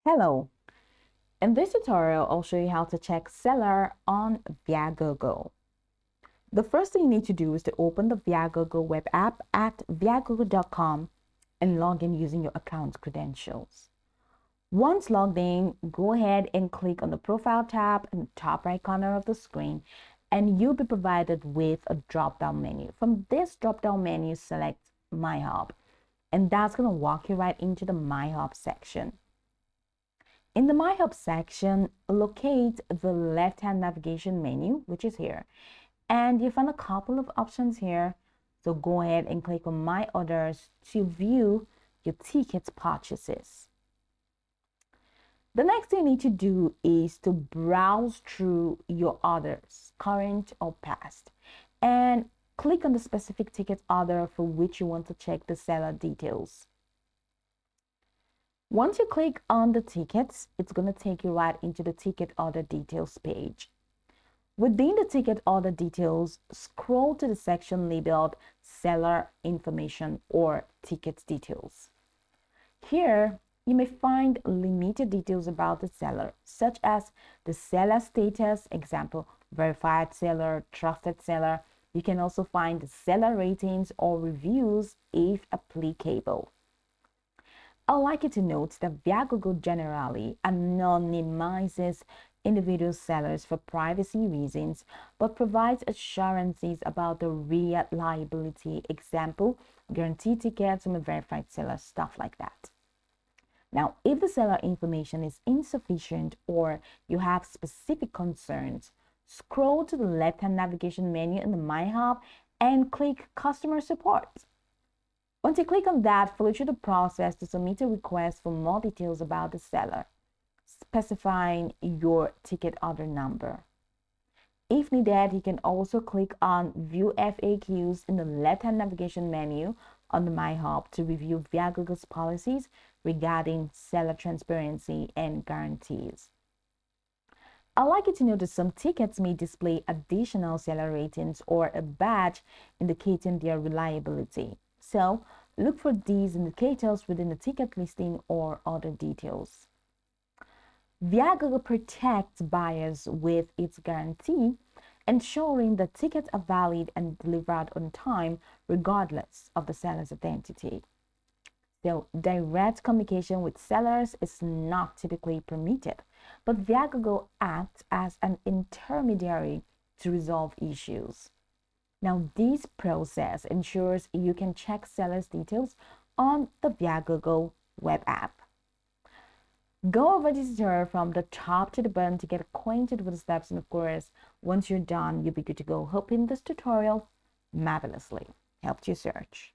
Hello, in this tutorial, I'll show you how to check seller on Viagogo. The first thing you need to do is to open the Viagogo web app at viagogo.com and log in using your account's credentials. Once logged in, go ahead and click on the profile tab in the top right corner of the screen and you'll be provided with a drop-down menu. From this drop-down menu, select My Hub, and that's going to walk you right into the My Hub section. In the My Hub section, locate the left-hand navigation menu, which is here. And you find a couple of options here. So go ahead and click on My Orders to view your tickets purchases. The next thing you need to do is to browse through your orders, current or past, and click on the specific ticket order for which you want to check the seller details. Once you click on the tickets, it's going to take you right into the ticket order details page. Within the ticket order details, scroll to the section labeled Seller Information or Ticket Details. Here, you may find limited details about the seller, such as the seller status, example, verified seller, trusted seller. You can also find the seller ratings or reviews if applicable. I'd like you to note that Viagogo generally anonymizes individual sellers for privacy reasons, but provides assurances about the reliability, example, guarantee tickets from a verified seller, stuff like that. Now, if the seller information is insufficient or you have specific concerns, scroll to the left-hand navigation menu in the My Hub and click Customer Support. Once you click on that, follow through the process to submit a request for more details about the seller, specifying your ticket order number. If needed, you can also click on View FAQs in the left-hand navigation menu on the My Hub to review Viagogo's policies regarding seller transparency and guarantees. I'd like you to note that some tickets may display additional seller ratings or a badge indicating their reliability. So, look for these indicators within the ticket listing or other details. Viagogo protects buyers with its guarantee, ensuring that tickets are valid and delivered on time regardless of the seller's identity. So, direct communication with sellers is not typically permitted, but Viagogo acts as an intermediary to resolve issues. Now, this process ensures you can check sellers' details on the Viagogo web app. Go over this tutorial from the top to the bottom to get acquainted with the steps, and of course, once you're done, you'll be good to go. Hoping this tutorial marvelously helped you search.